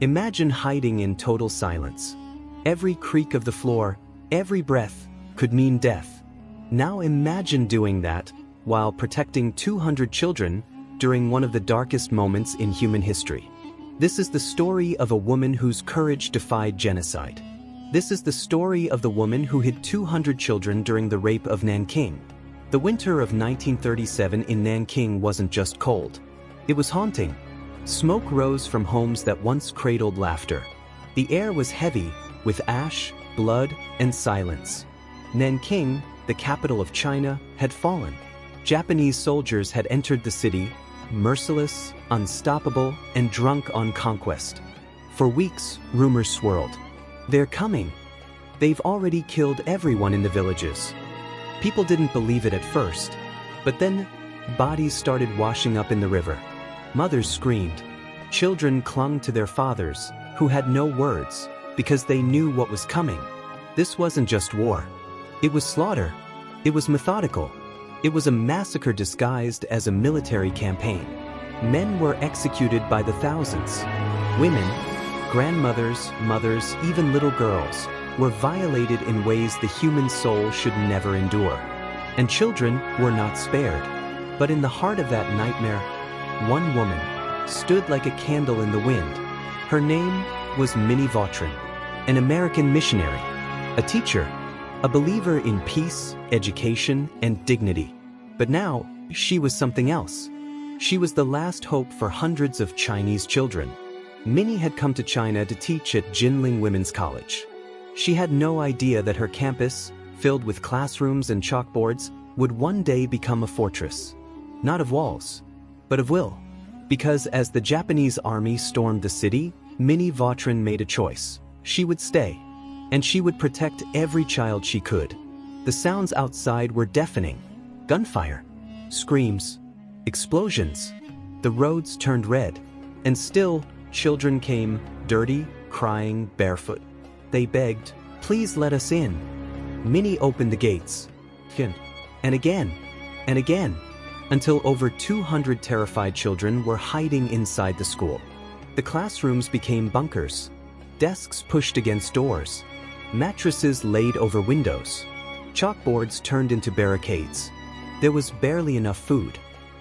Imagine hiding in total silence. Every creak of the floor, every breath, could mean death. Now imagine doing that while protecting 200 children during one of the darkest moments in human history. This is the story of a woman whose courage defied genocide. This is the story of the woman who hid 200 children during the Rape of Nanking. The winter of 1937 in Nanking wasn't just cold. It was haunting. Smoke rose from homes that once cradled laughter. The air was heavy with ash, blood, and silence. Nanking, the capital of China, had fallen. Japanese soldiers had entered the city, merciless, unstoppable, and drunk on conquest. For weeks, rumors swirled. They're coming. They've already killed everyone in the villages. People didn't believe it at first, but then bodies started washing up in the river. Mothers screamed. Children clung to their fathers, who had no words, because they knew what was coming. This wasn't just war. It was slaughter. It was methodical. It was a massacre disguised as a military campaign. Men were executed by the thousands. Women, grandmothers, mothers, even little girls, were violated in ways the human soul should never endure. And children were not spared. But in the heart of that nightmare, one woman stood like a candle in the wind. Her name was Minnie Vautrin, an American missionary, a teacher, a believer in peace, education, and dignity. But now, she was something else. She was the last hope for hundreds of Chinese children. Minnie had come to China to teach at Jinling Women's College. She had no idea that her campus, filled with classrooms and chalkboards, would one day become a fortress. Not of walls, but of will. Because as the Japanese army stormed the city, Minnie Vautrin made a choice. She would stay, and she would protect every child she could. The sounds outside were deafening. Gunfire, screams, explosions. The roads turned red, and still, children came, dirty, crying, barefoot. They begged, "Please let us in." Minnie opened the gates. And again, and again, until over 200 terrified children were hiding inside the school. The classrooms became bunkers, desks pushed against doors, mattresses laid over windows, chalkboards turned into barricades. There was barely enough food.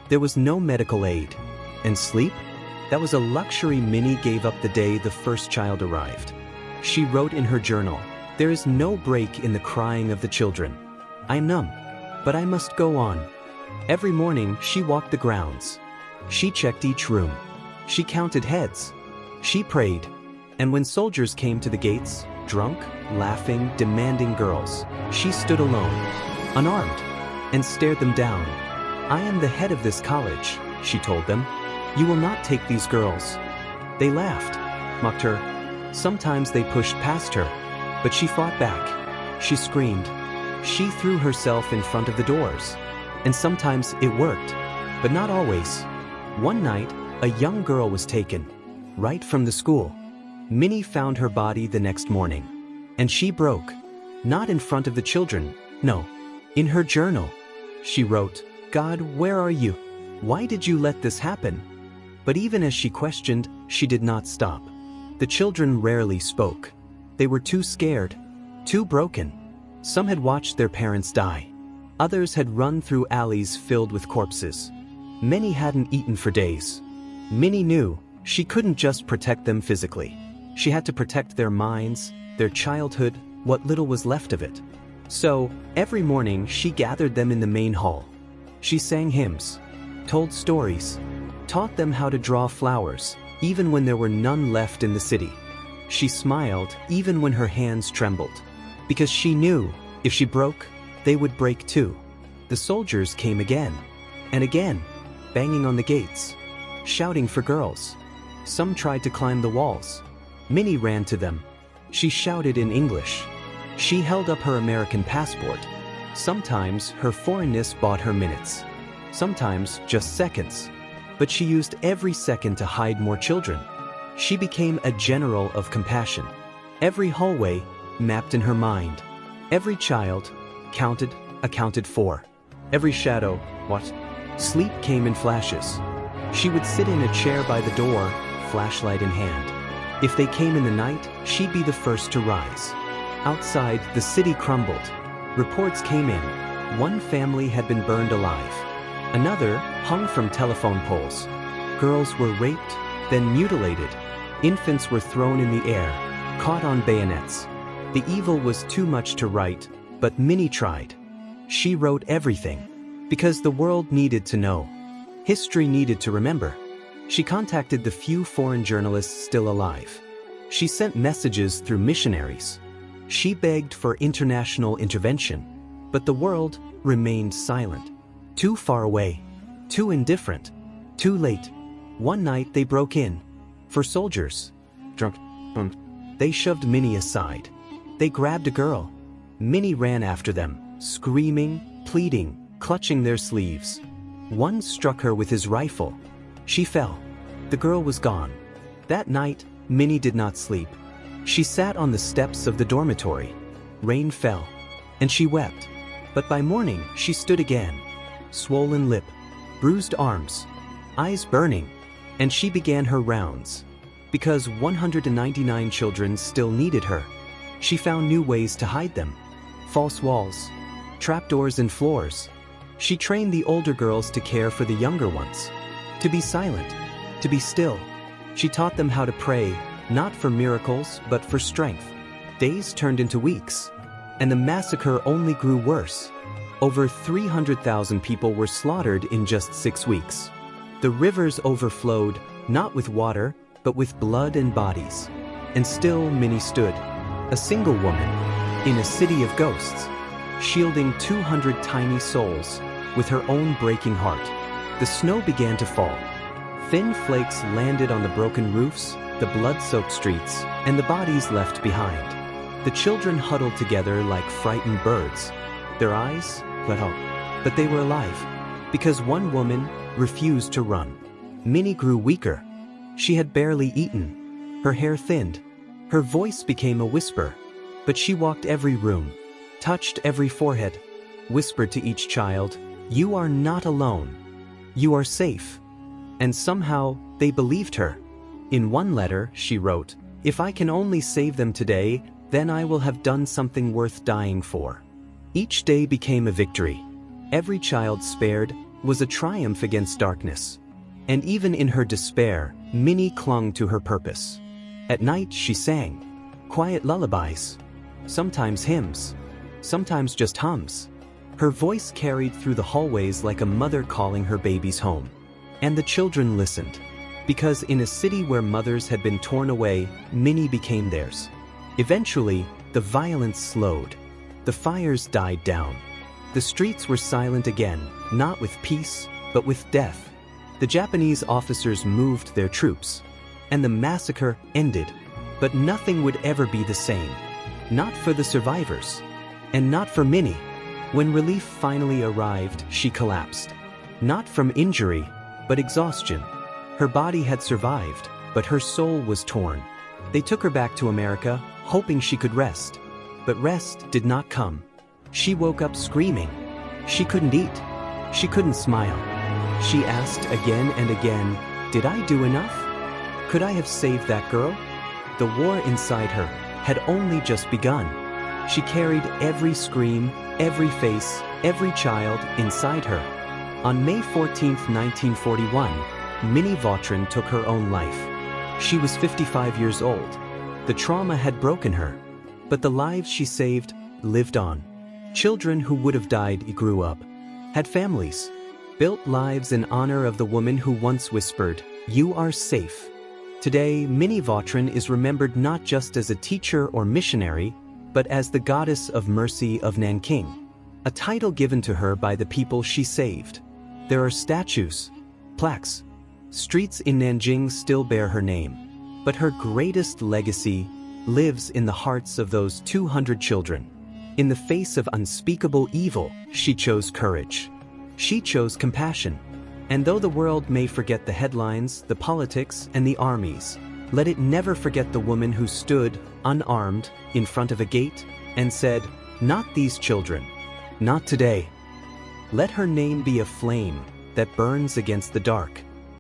There was no medical aid. And sleep? That was a luxury Minnie gave up the day the first child arrived. She wrote in her journal, "There is no break in the crying of the children. I'm numb, but I must go on." Every morning, she walked the grounds. She checked each room. She counted heads. She prayed. And when soldiers came to the gates, drunk, laughing, demanding girls, she stood alone, unarmed, and stared them down. "I am the head of this college," she told them. "You will not take these girls." They laughed, mocked her. Sometimes they pushed past her, but she fought back. She screamed. She threw herself in front of the doors. And sometimes it worked, but not always. One night, a young girl was taken, right from the school. Minnie found her body the next morning. And she broke. Not in front of the children, no. In her journal, she wrote, "God, where are you? Why did you let this happen?" But even as she questioned, she did not stop. The children rarely spoke. They were too scared, too broken. Some had watched their parents die. Others had run through alleys filled with corpses. Many hadn't eaten for days. Minnie knew she couldn't just protect them physically. She had to protect their minds, their childhood, what little was left of it. So, every morning she gathered them in the main hall. She sang hymns, told stories, taught them how to draw flowers, even when there were none left in the city. She smiled even when her hands trembled, because she knew if she broke, they would break too. The soldiers came again and again, banging on the gates, shouting for girls. Some tried to climb the walls. Minnie ran to them. She shouted in English. She held up her American passport. Sometimes her foreignness bought her minutes, sometimes just seconds. But she used every second to hide more children. She became a general of compassion. Every hallway mapped in her mind. Every child accounted for. Every shadow, what? Sleep came in flashes. She would sit in a chair by the door, flashlight in hand. If they came in the night, she'd be the first to rise. Outside, the city crumbled. Reports came in. One family had been burned alive. Another hung from telephone poles. Girls were raped, then mutilated. Infants were thrown in the air, caught on bayonets. The evil was too much to write, but Minnie tried. She wrote everything, because the world needed to know. History needed to remember. She contacted the few foreign journalists still alive. She sent messages through missionaries. She begged for international intervention, but the world remained silent. Too far away, too indifferent, too late. One night they broke in. For soldiers. Drunk. They shoved Minnie aside. They grabbed a girl. Minnie ran after them, screaming, pleading, clutching their sleeves. One struck her with his rifle. She fell. The girl was gone. That night, Minnie did not sleep. She sat on the steps of the dormitory. Rain fell, and she wept. But by morning, she stood again. Swollen lip, bruised arms, eyes burning, and she began her rounds. Because 199 children still needed her, she found new ways to hide them. False walls, trapdoors in floors. She trained the older girls to care for the younger ones. To be silent, to be still. She taught them how to pray, not for miracles, but for strength. Days turned into weeks, and the massacre only grew worse. Over 300,000 people were slaughtered in just 6 weeks. The rivers overflowed, not with water, but with blood and bodies. And still Minnie stood, a single woman, in a city of ghosts, shielding 200 tiny souls with her own breaking heart. The snow began to fall. Thin flakes landed on the broken roofs, the blood-soaked streets, and the bodies left behind. The children huddled together like frightened birds. Their eyes lit up, but they were alive, because one woman refused to run. Minnie grew weaker. She had barely eaten. Her hair thinned. Her voice became a whisper. But she walked every room, touched every forehead, whispered to each child, "You are not alone. You are safe." And somehow, they believed her. In one letter, she wrote, "If I can only save them today, then I will have done something worth dying for." Each day became a victory. Every child spared was a triumph against darkness. And even in her despair, Minnie clung to her purpose. At night, she sang quiet lullabies, sometimes hymns, sometimes just hums. Her voice carried through the hallways like a mother calling her babies home. And the children listened, because in a city where mothers had been torn away, Minnie became theirs. Eventually, the violence slowed. The fires died down. The streets were silent again, not with peace, but with death. The Japanese officers moved their troops, and the massacre ended. But nothing would ever be the same. Not for the survivors, and not for Minnie. When relief finally arrived, she collapsed. Not from injury, but exhaustion. Her body had survived, but her soul was torn. They took her back to America, hoping she could rest. But rest did not come. She woke up screaming. She couldn't eat. She couldn't smile. She asked again and again, "Did I do enough? Could I have saved that girl?" The war inside her had only just begun. She carried every scream, every face, every child inside her. On May 14, 1941, Minnie Vautrin took her own life. She was 55 years old. The trauma had broken her, but the lives she saved lived on. Children who would have died grew up, had families, built lives in honor of the woman who once whispered, "You are safe." Today, Minnie Vautrin is remembered not just as a teacher or missionary, but as the goddess of mercy of Nanking, a title given to her by the people she saved. There are statues, plaques, streets in Nanjing still bear her name, but her greatest legacy lives in the hearts of those 200 children. In the face of unspeakable evil, she chose courage. She chose compassion. And though the world may forget the headlines, the politics, and the armies, let it never forget the woman who stood, unarmed, in front of a gate, and said, "Not these children. Not today." Let her name be a flame that burns against the dark,